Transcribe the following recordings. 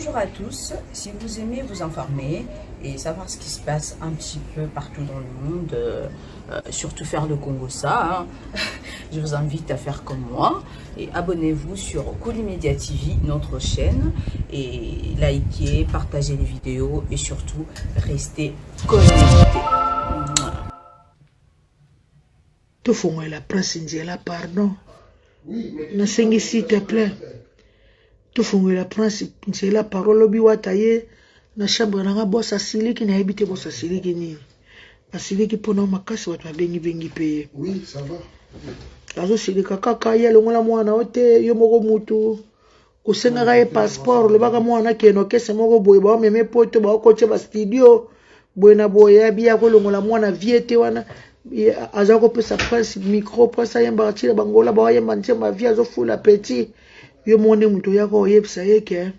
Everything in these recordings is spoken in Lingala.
Bonjour à tous, si vous aimez vous informer et savoir ce qui se passe un petit peu partout dans le monde, surtout faire le Congo ça, hein, je vous invite à faire comme moi et abonnez-vous sur Colimedia TV, notre chaîne, et likez, partagez les vidéos et surtout restez connectés. Tout fond la prince Ndiela, pardon. Nasengi s'il te plaît. Tout fond la prince Ndiela, parole lobi wataye na chambre na boss asiliki na ebite boss asiliki ni. Asiliki pona makasi watu bengi paye. Oui, ça va. Azo silika kaka ye longola mwana ote yo moko mutu. Kusenga ye passeport lobaka mwana keno kese moko boye ba meme poto ba koche ba studio. Boye na boye bia ko longola mwana viete wana. Azako pesa prince micro pesa yemba atira bangola ba yemba ntema via zo fula petit yo mone muto yako yebisa yeke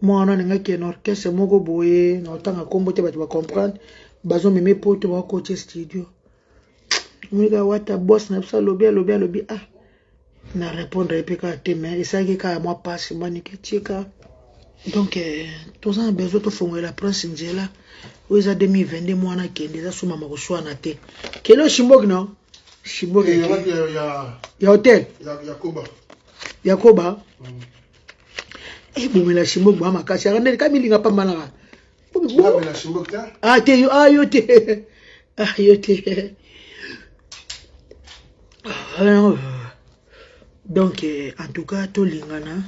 mwana nga keno orchestre moko boye na otanga kombo te bato ba comprendre bazo meme poto ba koche studio mwiga wata boss na bisa lobi ah na répondre epeka te mais esaki ka moi passe manike tika donc tous en besoin to fongola la prince Ndiela oza 2022 mwana kende za suma makoswana te kelo shimbok no shimbok ya hotel Yakoba bomela shimbok ba makasi akande kamilinga pambana ka bomela shimbok ta te yo te yo te donc en tout cas to lingana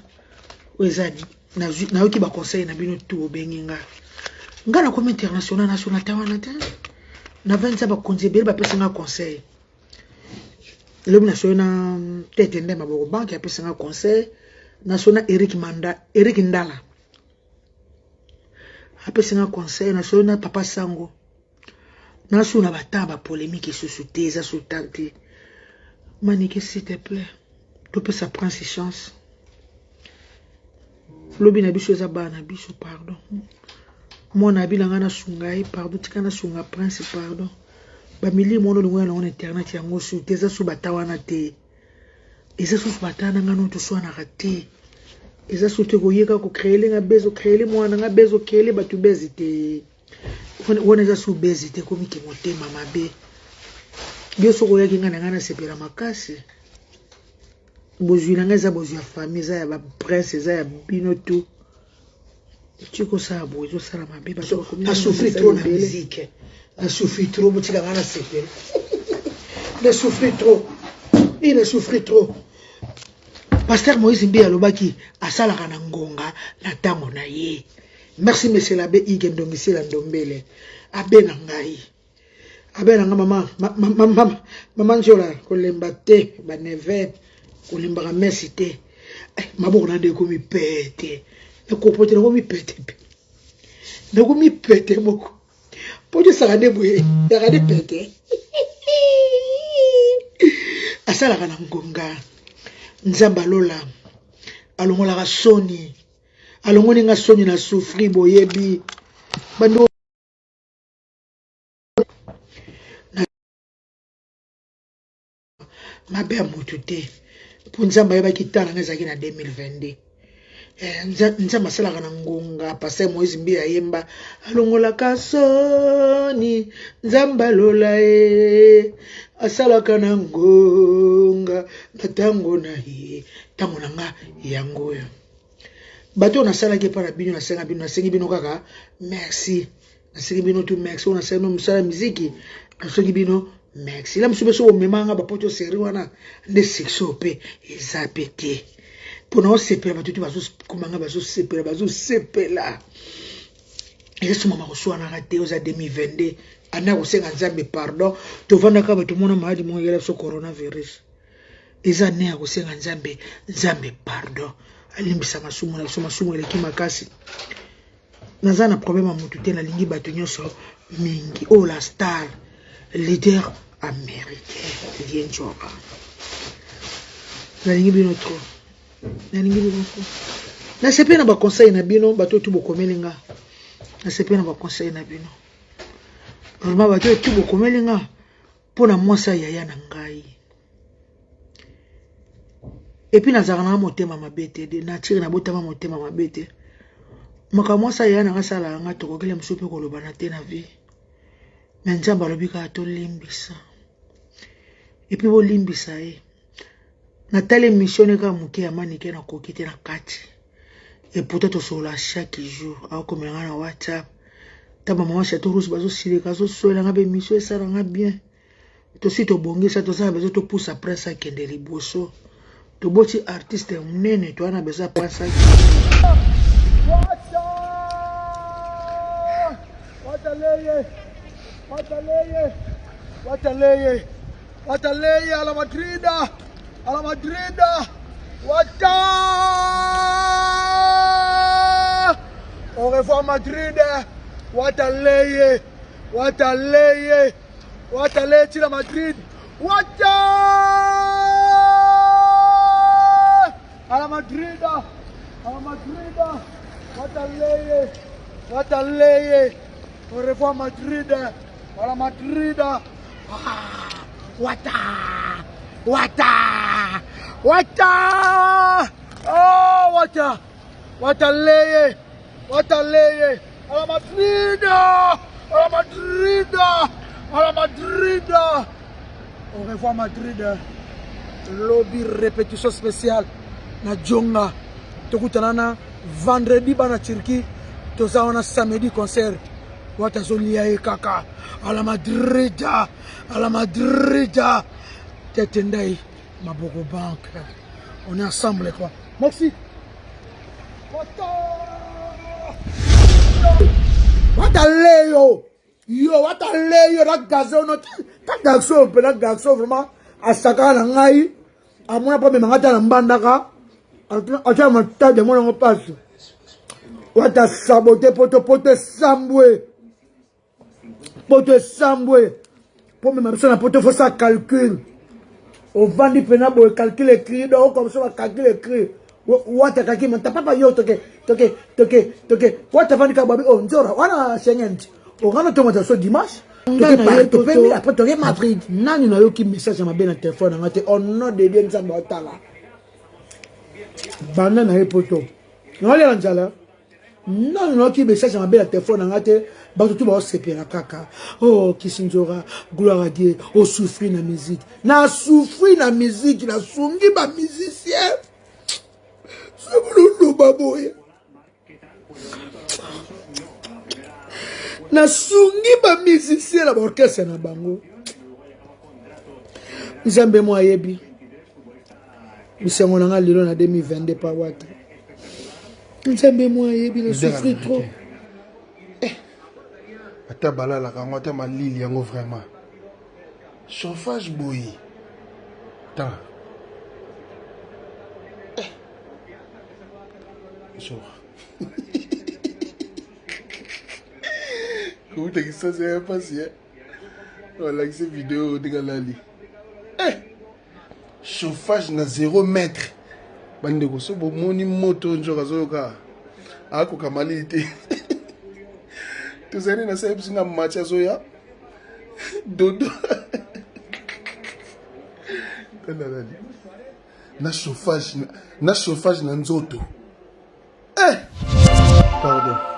oza na yoki ba conseil na bino tout benginga ngana comme international national tawana te na 25 ba konzebele ba pesa nga conseil lobi national tete ndema maboko banque ya pesa nga conseil national Eric Ndala apesa nga conseil national Papa Sango national bataba polémique susu te za sutante manike s'il te plaît to pesa prince chance lobi na biso za bana biso pardon mona bilanga na sungai pardon tika na sunga prince pardon ba mili mono lingwa na on internet yango su teza su batawana te eza su batana ngano to swana rate eza su te koyeka ko créer nga bezo créer mwana nga bezo créer batu bezite wona eza su bezite komi ke motema mabe bioso ko yaki ngana ngana sepela makasi bozwina nga eza bozwa famille za ya ba prince za ya bino tu Chico sabo zo sala mabe ba a souffrir trop na musique a souffrir trop botika ngana sepela il a souffert trop pasteur Moïse Mbi alobaki asala kana ngonga na tango na ye merci monsieur l'abbé Igendo Misela Ndombele abena ngai abena nga mama njola kolemba te ba neve kolemba ka merci te maboko na de komi pete na kopote na komi pete na komi pete moko pote sakane boye sakane pete asala kana ngonga nzamba lola alongola ka soni alongoni nga soni na souffrir boyebi bando mabe ya mutu te po nzamba yebaki tala nga ezalaki na 2022 nzamba asalaka na ngonga pasteur Moïse Mbi ayemba alongolaka soni nzamba lola asalaka na ngonga na tango na ye tango na nga yango oyo bato nasalaki epa na bino nasengi bino kaka merci nasengi bino tu merci oyo nasengi bino mosala miziki nasengi bino merci la mosusu beso bomemanga bapoto seri wana nde section mpe eza pe te mpona osepela bato te bazokomanga bazosepela ezasomama koswanaka te oza 2022 anda kosenga nzambe pardon tovandaka bato mona maladi moko ekela biso coronavirus eza ne ya kosenga nzambe pardon alimbisa masumu na biso masumu eleki makasi naza na problème ya motu te nalingi bato nyonso mingi oyo la star leader américain Lien Njoka nalingi bino trop nasepe na baconseil na bino bato tu bokomeli nga nasepe na baconseil na bino vraiment bato tu bokomeli nga mpona mwasa yaya na ngai Et puis nazaka na motema mabete de nature na botama motema mabete makamwa sa yana ngasala nga tokokele msupe koloba na te na vie mais nzamba lobika to limbisa et puis bo limbisa na telle mission ka muke ya manike na kokite na kati et peut-être sur la chaque jour a comme na WhatsApp ta maman chateau rouge bazo sileka zo soela nga be mission ça nga bien to si to bongisa to sa bezo to pousse après ça kende liboso to boti artiste mnene to ana beza pasa Wataleye a la Madrid, Wata! Au revoir Madrid, Wataleye to la Madrid, Wata! A la Madrid, Wataleye, au revoir Madrid, a la Madrid, Wata! Oh, Wata! Wataleye, a la Madrid, Au revoir Madrid. Lobby répétition spéciale na Djonga. Tokutanana vendredi bana Turquie. Tozaona samedi concert. Watazolia e kaka. À la Madrid. Tetendai Maboko Bank. On est ensemble quoi. Merci. Wataleyo. Wataleyo la gazo no. Ta gazo vraiment asaka na ngai. Amona pa me ngata na mbandaka. Acha mata de mona passe. Wata sabote poto sambwe. Poto sambwe. Pour me na poto faut ça calcul. Au vandi pena bo calcul écrit donc comme ça va calcul écrit. Wata kaki man papa yo toke. Wata vandi ka babi on nzora wana sengenti. Ogana tomata so dimanche. Après toke Madrid. Nani na yo ki message ma bien na téléphone ngate on nom de Dieu nzamba otala. Banda na poto. Ngale la njala. Non, non, qui message ma belle téléphone en até, bato tout ba sepera kaka. Oh, Kisinjora, gloire à Dieu, oh souffrir na musique. Na souffrir na musique, na sungi ba musicien. Sebulu baboye. Na sungi ba musicien la orchestre na bango. Nzambe mo ayebi. Bisango na lelo na 2022 pa wata. Nzambe moi il souffre trop. Ata balala kango ata malili yango vraiment. Chauffage boyi. Ta. Comment t'as dit ça c'est passé? Voilà que cette vidéo de galali. Chauffage na 0 mètre. Bandeko so bo moni moto njoka zoka ako kamalite tuzeni na sahibi singa macha zoya dodo kanalali na chauffage na nzoto pardon.